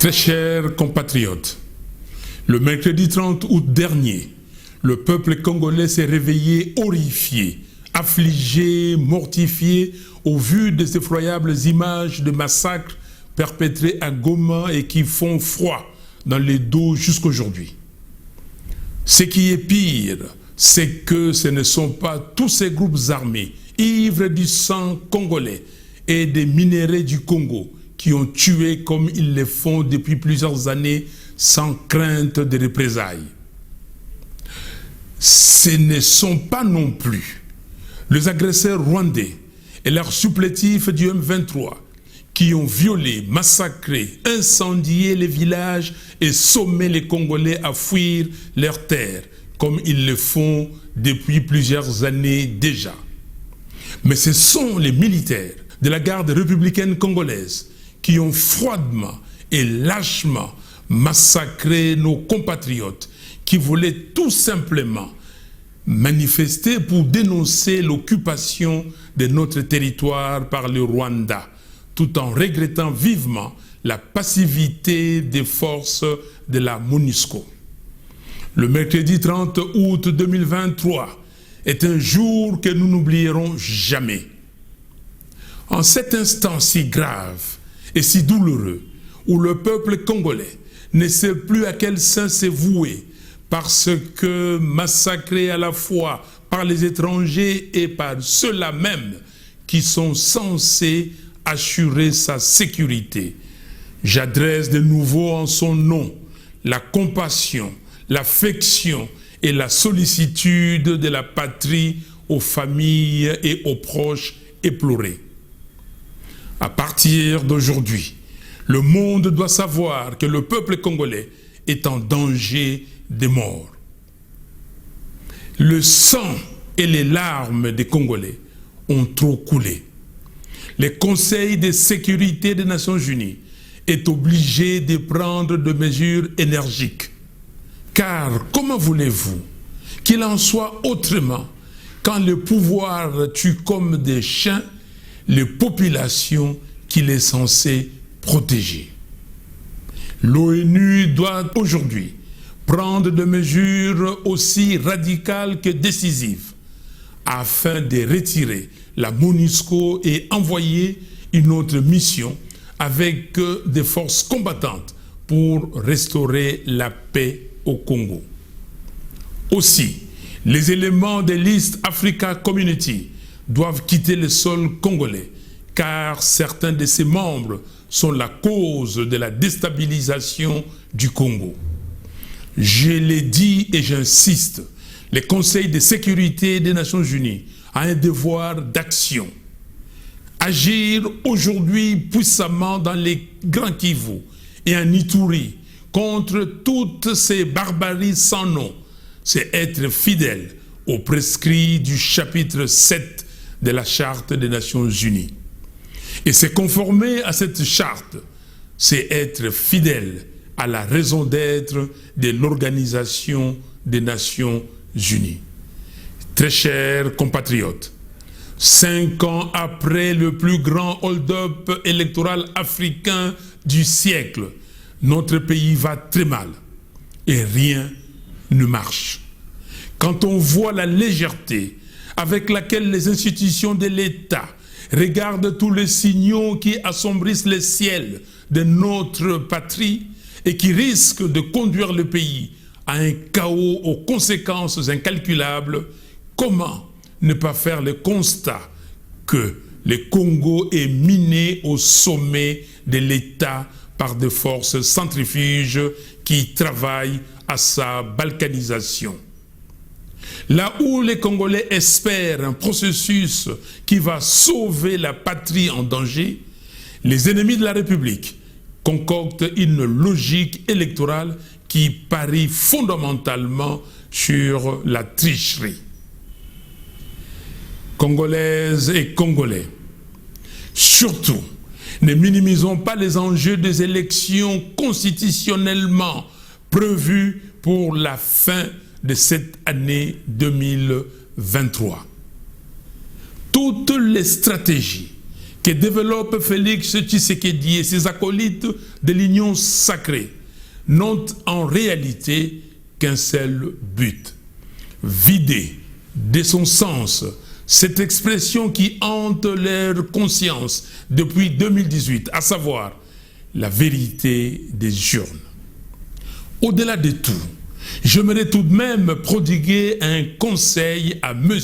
Très chers compatriotes, le mercredi 30 août dernier, le peuple congolais s'est réveillé horrifié, affligé, mortifié au vu des effroyables images de massacres perpétrés à Goma et qui font froid dans les dos jusqu'aujourd'hui. Ce qui est pire, c'est que ce ne sont pas tous ces groupes armés, ivres du sang congolais et des minéraux du Congo, qui ont tué comme ils le font depuis plusieurs années sans crainte de représailles. Ce ne sont pas non plus les agresseurs rwandais et leurs supplétifs du M23 qui ont violé, massacré, incendié les villages et sommé les Congolais à fuir leurs terres, comme ils le font depuis plusieurs années déjà. Mais ce sont les militaires de la garde républicaine congolaise qui ont froidement et lâchement massacré nos compatriotes qui voulaient tout simplement manifester pour dénoncer l'occupation de notre territoire par le Rwanda, tout en regrettant vivement la passivité des forces de la MONUSCO. Le mercredi 30 août 2023 est un jour que nous n'oublierons jamais. En cet instant si grave et si douloureux, où le peuple congolais ne sait plus à quel saint se vouer, parce que massacré à la fois par les étrangers et par ceux-là même qui sont censés assurer sa sécurité, j'adresse de nouveau en son nom la compassion, l'affection et la sollicitude de la patrie aux familles et aux proches éplorés. À partir d'aujourd'hui, le monde doit savoir que le peuple congolais est en danger de mort. Le sang et les larmes des Congolais ont trop coulé. Le Conseil de sécurité des Nations Unies est obligé de prendre des mesures énergiques. Car comment voulez-vous qu'il en soit autrement quand le pouvoir tue comme des chiens les populations qu'il est censé protéger? L'ONU doit aujourd'hui prendre des mesures aussi radicales que décisives afin de retirer la MONUSCO et envoyer une autre mission avec des forces combattantes pour restaurer la paix au Congo. Aussi, les éléments de l'East Africa Community doivent quitter le sol congolais, car certains de ses membres sont la cause de la déstabilisation du Congo. Je l'ai dit et j'insiste, le Conseil de sécurité des Nations Unies a un devoir d'action. Agir aujourd'hui puissamment dans les Grands Kivu et en Ituri contre toutes ces barbaries sans nom, c'est être fidèle aux prescrits du chapitre 7 de la Charte des Nations Unies. Et se conformer à cette charte, c'est être fidèle à la raison d'être de l'Organisation des Nations Unies. Très chers compatriotes, 5 ans après le plus grand hold-up électoral africain du siècle, notre pays va très mal et rien ne marche. Quand on voit la légèreté avec laquelle les institutions de l'État regardent tous les signaux qui assombrissent le ciel de notre patrie et qui risquent de conduire le pays à un chaos aux conséquences incalculables, comment ne pas faire le constat que le Congo est miné au sommet de l'État par des forces centrifuges qui travaillent à sa balkanisation. Là où les Congolais espèrent un processus qui va sauver la patrie en danger, les ennemis de la République concoctent une logique électorale qui parie fondamentalement sur la tricherie. Congolaises et Congolais, surtout, ne minimisons pas les enjeux des élections constitutionnellement prévues pour la fin de cette année 2023. Toutes les stratégies que développe Félix Tshisekedi et ses acolytes de l'Union sacrée n'ont en réalité qu'un seul but: vider de son sens cette expression qui hante leur conscience depuis 2018, à savoir la vérité des urnes. Au-delà de tout, j'aimerais tout de même prodiguer un conseil à M.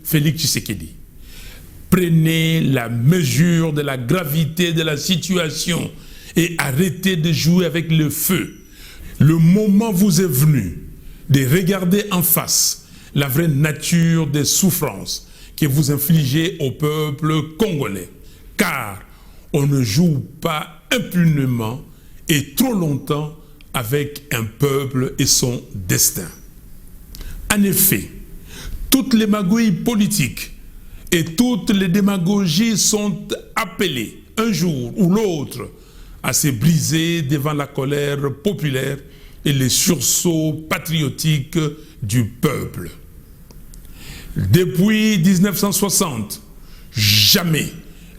Félix Tshisekedi. Prenez la mesure de la gravité de la situation et arrêtez de jouer avec le feu. Le moment vous est venu de regarder en face la vraie nature des souffrances que vous infligez au peuple congolais. Car on ne joue pas impunément et trop longtemps avec un peuple et son destin. En effet, toutes les magouilles politiques et toutes les démagogies sont appelées un jour ou l'autre à se briser devant la colère populaire et les sursauts patriotiques du peuple. Depuis 1960, jamais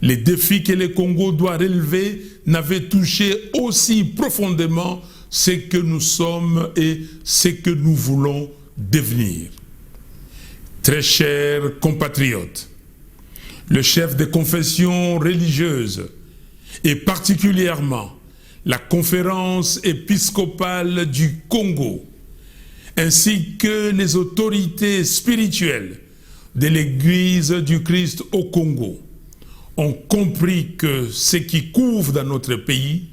les défis que le Congo doit relever n'avaient touché aussi profondément ce que nous sommes et ce que nous voulons devenir. Très chers compatriotes, le chef des confessions religieuses et particulièrement la conférence épiscopale du Congo, ainsi que les autorités spirituelles de l'Église du Christ au Congo, ont compris que ce qui couvre dans notre pays,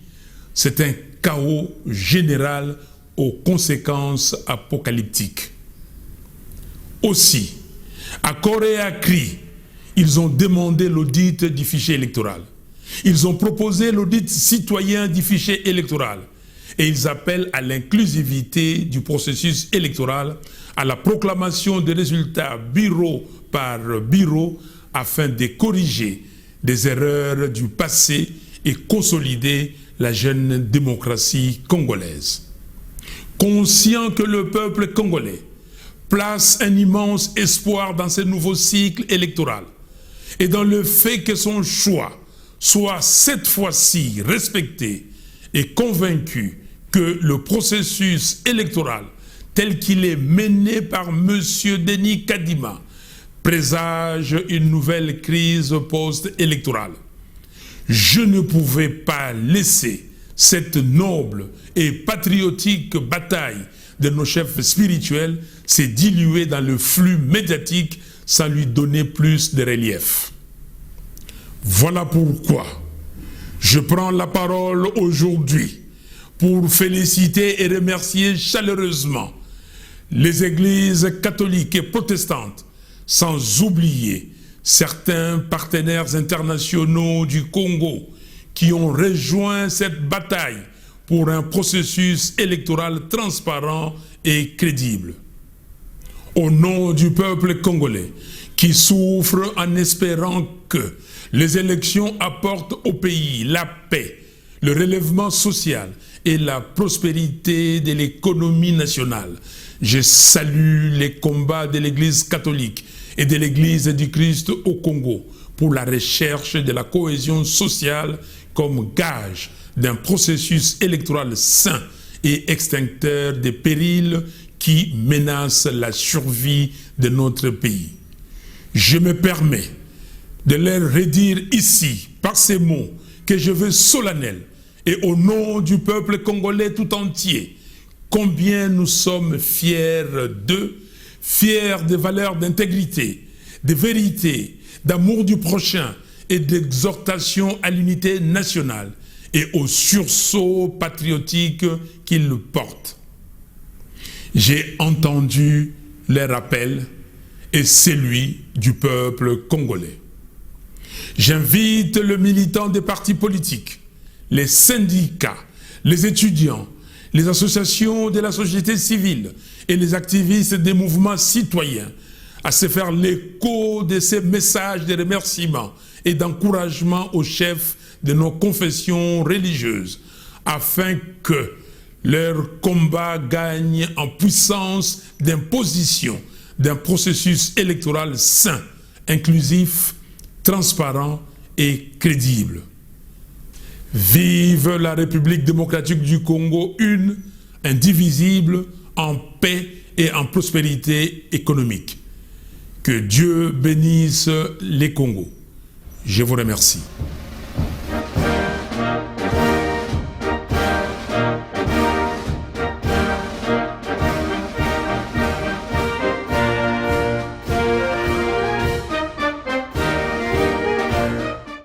c'est un chaos général aux conséquences apocalyptiques. Aussi, à corps et à cri, ils ont demandé l'audit du fichier électoral. Ils ont proposé l'audit citoyen du fichier électoral et ils appellent à l'inclusivité du processus électoral, à la proclamation des résultats bureau par bureau afin de corriger des erreurs du passé et consolider la jeune démocratie congolaise. Conscient que le peuple congolais place un immense espoir dans ce nouveau cycle électoral et dans le fait que son choix soit cette fois-ci respecté et convaincu que le processus électoral tel qu'il est mené par M. Denis Kadima présage une nouvelle crise post-électorale. Je ne pouvais pas laisser cette noble et patriotique bataille de nos chefs spirituels se diluer dans le flux médiatique sans lui donner plus de relief. Voilà pourquoi je prends la parole aujourd'hui pour féliciter et remercier chaleureusement les églises catholiques et protestantes, sans oublier certains partenaires internationaux du Congo qui ont rejoint cette bataille pour un processus électoral transparent et crédible. Au nom du peuple congolais qui souffre en espérant que les élections apportent au pays la paix, le relèvement social et la prospérité de l'économie nationale, je salue les combats de l'Église catholique et de l'Église du Christ au Congo pour la recherche de la cohésion sociale comme gage d'un processus électoral sain et extincteur des périls qui menacent la survie de notre pays. Je me permets de leur redire ici, par ces mots, que je veux solennels et au nom du peuple congolais tout entier, combien nous sommes fiers d'eux, fiers des valeurs d'intégrité, de vérité, d'amour du prochain et d'exhortation à l'unité nationale et au sursaut patriotique qu'ils portent. J'ai entendu leur appel et celui du peuple congolais. J'invite les militants des partis politiques, les syndicats, les étudiants, les associations de la société civile et les activistes des mouvements citoyens à se faire l'écho de ces messages de remerciement et d'encouragement aux chefs de nos confessions religieuses afin que leur combat gagne en puissance d'imposition d'un processus électoral sain, inclusif, transparent et crédible. Vive la République démocratique du Congo, une, indivisible, en paix et en prospérité économique. Que Dieu bénisse les Congos. Je vous remercie.